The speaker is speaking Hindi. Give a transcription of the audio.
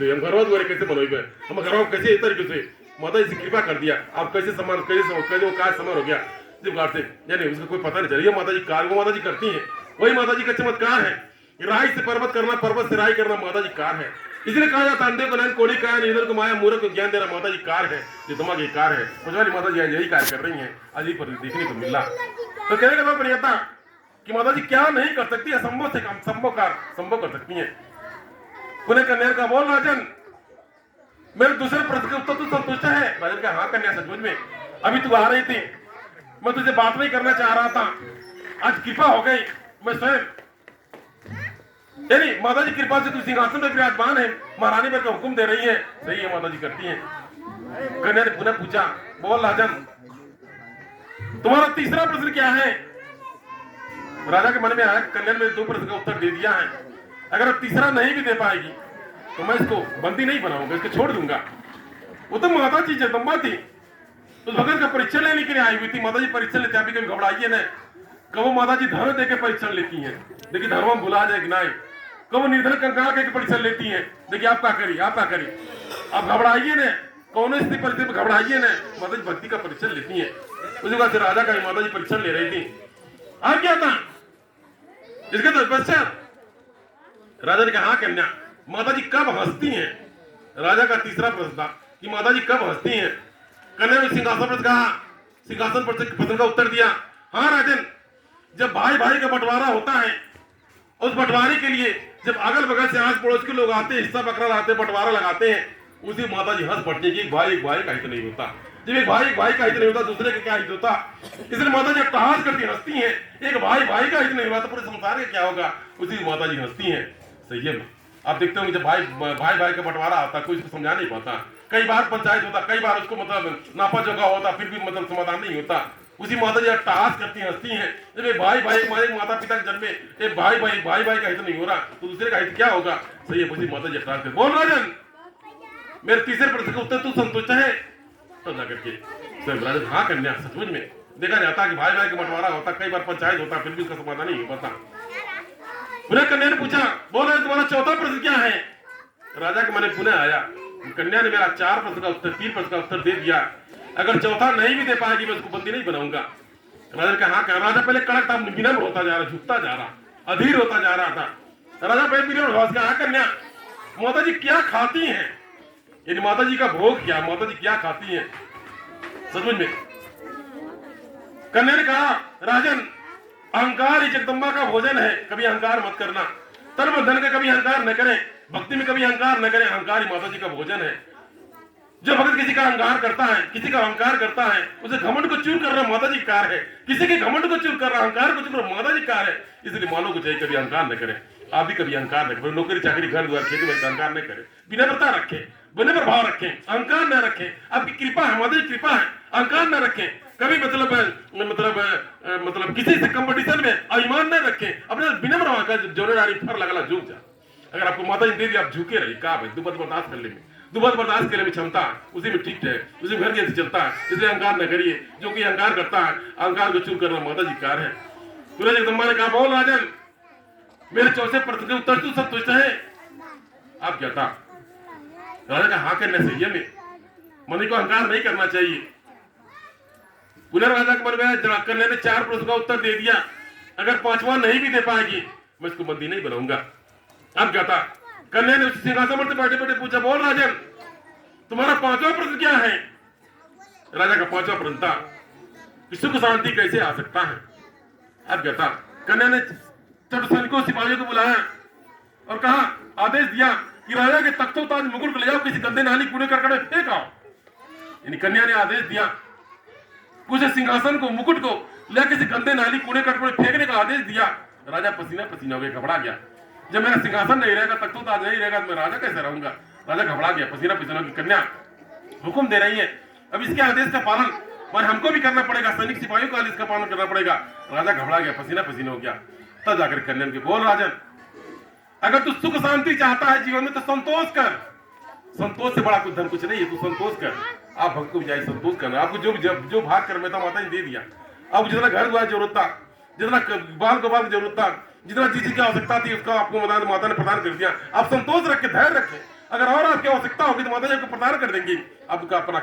हम घरवा द्वारे कैसे बनोगे, हम घरवा कैसे इस तरीके से माता जी से कृपा कर दिया, आप कैसे समान कैसे वो कार्य समान हो गया जब गाड़ से, यानी उसका कोई पता नहीं चला। ये माता जी कार्य वो माता जी करती हैं, वही माता जी का चमत्कार है। राई से पर्वत करना, पर्वत से राई करना माता जी कार है। इसलिए कहा जाता है अंधे को नैन कोड़ी का है, इधर को माया मूर्ख को ज्ञान देना माता जी कार है, जो दिमाग ये कार है। पुजवाली माता जी यही कार्य कर रही हैं, आज ही पर देखने को मिला। तो कहने का प्रियता कि माता जी क्या नहीं कर सकती, असंभव से काम संभव कर सकती है। पुनः कन्या का बोल राजन, मेरे दूसरे प्रश्न के उत्तर तू संतुष्ट है? राजन का हाँ कन्या सचमुच में, अभी तू आ रही थी, मैं तुझे बात नहीं करना चाह रहा था, आज कृपा हो गई, मैं स्वयं यानी माता जी कृपा से तू सिंहासन में विराजमान है, महारानी पर का हुक्म दे रही है। सही है, माता जी करती है। कन्या ने पुनः पूछा, बोल राजन तुम्हारा तीसरा प्रश्न क्या है? राजा के मन में आया, कन्या ने मेरे दो प्रश्न का उत्तर दे दिया है, अगर तीसरा नहीं भी दे पाएगी तो मैं इसको बंदी नहीं बनाऊंगा, इसको छोड़ दूंगा। वो तो माता जी जगदम्बा थी, उस भगत का परीक्षण लेने के लिए आई हुई थी। माता जी परीक्षण लेते, अभी कभी घबराइए न, कब माता जी धर्म देके परीक्षण लेती हैं, देखिए धर्म भुला जाए कि नहीं, कब निर्धन कंकाल के परीक्षण लेती हैं, देखिए आप क्या करिए, आप क्या करिए, आप घबराइए न, कौन सी परिस्थिति में घबराइए न, माता जी भक्ति का परीक्षण लेती है। उसी बात से राजा का माता जी परीक्षण ले रही थी। अब क्या था इसके पश्चात राजा ने कहा, हाँ कन्या माता जी कब हंसती हैं? राजा का तीसरा प्रश्न था कि माता जी कब हंसती हैं? कन्या ने सिंहासन पर कहा, सिंहासन पर प्रश्न का उत्तर दिया, हाँ राजन, जब भाई भाई का बंटवारा होता है, उस बंटवारे के लिए जब अगल बगल से आस पड़ोस के लोग आते हैं, हिस्सा बकरा लाते, बंटवारा लगाते हैं, उसी माता जी हंस पड़ती है कि एक भाई का हित नहीं होता। जब एक भाई का हित नहीं होता, दूसरे का क्या हित होता? इसलिए माता जी अट्टहास करती हंसती हैं, एक भाई का हित नहीं हुआ तो पूरे संसार का क्या होगा? उसी माता जी हंसती हैं। सही है, आप देखते होंगे जब भाई का बंटवारा आता, कोई इसको समझा नहीं पाता, कई बार पंचायत होता, कई बार उसको मतलब नापा जोगा होता, फिर भी मतलब समाधान नहीं होता। उसी माता जी अट्टहास करती हंसती हैं, जब एक भाई माता पिता के जन्मे एक भाई का हित नहीं हो रहा तो दूसरे का हित क्या होगा? सही है, उसी माता जी अट्टहास करती। बोल राजन, मेरे तीसरे प्रश्न का उत्तर तू संतुष्ट है? तो जाकर के राजन, हाँ कन्या सचमुच में देखा जाता कि भाई का बंटवारा होता, कई बार पंचायत होता, फिर भी उसका समाधान नहीं हो पाता। पुनः कन्या ने पूछा, बोल रहे तुम्हारा चौथा प्रश्न क्या है? राजा के मन पुनः आया, कन्या ने मेरा तीन प्रश्न का उत्तर दे दिया, अगर चौथा नहीं भी दे पाएगी मैं उसको बंदी नहीं बनाऊंगा। राजा का हाँ कहा। राजा पहले कड़क था, विनम्र होता जा रहा, झुकता जा रहा, अधीर होता जा रहा था। राजा पहले विनम्र भाव से कहा, कन्या माता जी क्या खाती हैं? यानी माता जी का भोग क्या, माता जी क्या खाती हैं सचमुच में? कन्या ने कहा, राजन अहंकार ही जगदम्बा का भोजन है, कभी अहंकार मत करना, तन में धन का कभी अहंकार न करें, भक्ति में कभी अहंकार न करें, अहंकार ही माता जी का भोजन है। जो भक्त किसी का अहंकार करता है, किसी का अहंकार करता है, उसे घमंड को चूर कर रहा माता जी कार है, किसी के घमंड को चूर कर रहा, अहंकार को चूर कर रहा माता जी कार है। इसलिए मानो को चाहिए कभी अहंकार न करें, आप भी कभी अहंकार न करें, नौकरी चाकरी घर द्वार खेती बाड़ी अहंकार न करें, विनम्रता रखें, विनम्र भाव रखें, अहंकार न रखें, आपकी कृपा है, माता जी कृपा है, अहंकार न रखें, कभी मतलब किसी से कंपटीशन में अभिमान न रखें, अपने विनम्र होकर जोरेदारी फर लगा झूक जा। अगर आपको माता जी दे दी, आप झुके रहिए, का भाई दुबत बर्दाश्त करने में, दुबत बर्दाश्त करने में क्षमता उसी में ठीक है, उसी घर जैसे चलता है। इसलिए अहंकार न करिए, जो कि अहंकार करता है अहंकार को चूर करना माता जी कार है। सूरज जगदम्बा ने कहा, बोल राजन मेरे चौथे प्रश्न के उत्तर तू संतुष्ट है? आप क्या था? राजा का हाँ करने से में मन को अहंकार नहीं करना चाहिए। पुनः राजा के मन में कन्या ने 4 प्रश्न का उत्तर दे दिया, अगर 5वां नहीं भी दे पाएगी मैं इसको बंदी नहीं बनाऊंगा। अब क्या था? कन्या ने उस सिंहासन पर बैठे बैठे पूछा, बोल राजन तुम्हारा 5वां प्रश्न क्या है? राजा का 5वां प्रश्न था कि सुख शांति कैसे आ सकता है? अब क्या था? कन्या ने सैनिकों सिपाहियों को बुलाया और कहा, आदेश दिया कि राजा के तख्तों ताज मुकुट को ले जाओ, किसी गंदे नाली कूड़े करकट में फेंक आओ। यानी कन्या ने आदेश दिया, कुछ सिंहासन को मुकुट को ले किसी गंदे नाली कूड़े करकट में फेंकने का आदेश दिया। राजा पसीना पसीना हो गया, घबरा गया, जब मेरा सिंहासन नहीं रहेगा, तख्तों ताज नहीं रहेगा तो मैं राजा कैसे रहूंगा? राजा घबरा गया, पसीना पसीना की कन्या हुक्म दे रही है, अब इसके आदेश का पालन हमको भी करना पड़ेगा, सैनिक सिपाहियों का आदेश का पालन करना पड़ेगा। राजा घबरा गया, पसीना पसीना हो गया। तब जाकर कन्या के, बोल राजन अगर तू सुख शांति चाहता है जीवन में तो संतोष कर, संतोष से बड़ा कुछ धन कुछ नहीं है, तू संतोष कर। आप भक्त को भी जाए संतोष करना, आपको जो भाग कर मैं था माता ने दे दिया, आपको जितना घर द्वार जरूरत था, जितना बाल की जरूरत था, जितना चीज की आवश्यकता थी उसका आपको माता ने प्रदान कर दिया। आप संतोष रखें, धैर्य रखें, अगर और आपकी आवश्यकता होगी तो माता जी आपको प्रदान कर देंगी। आपका अपना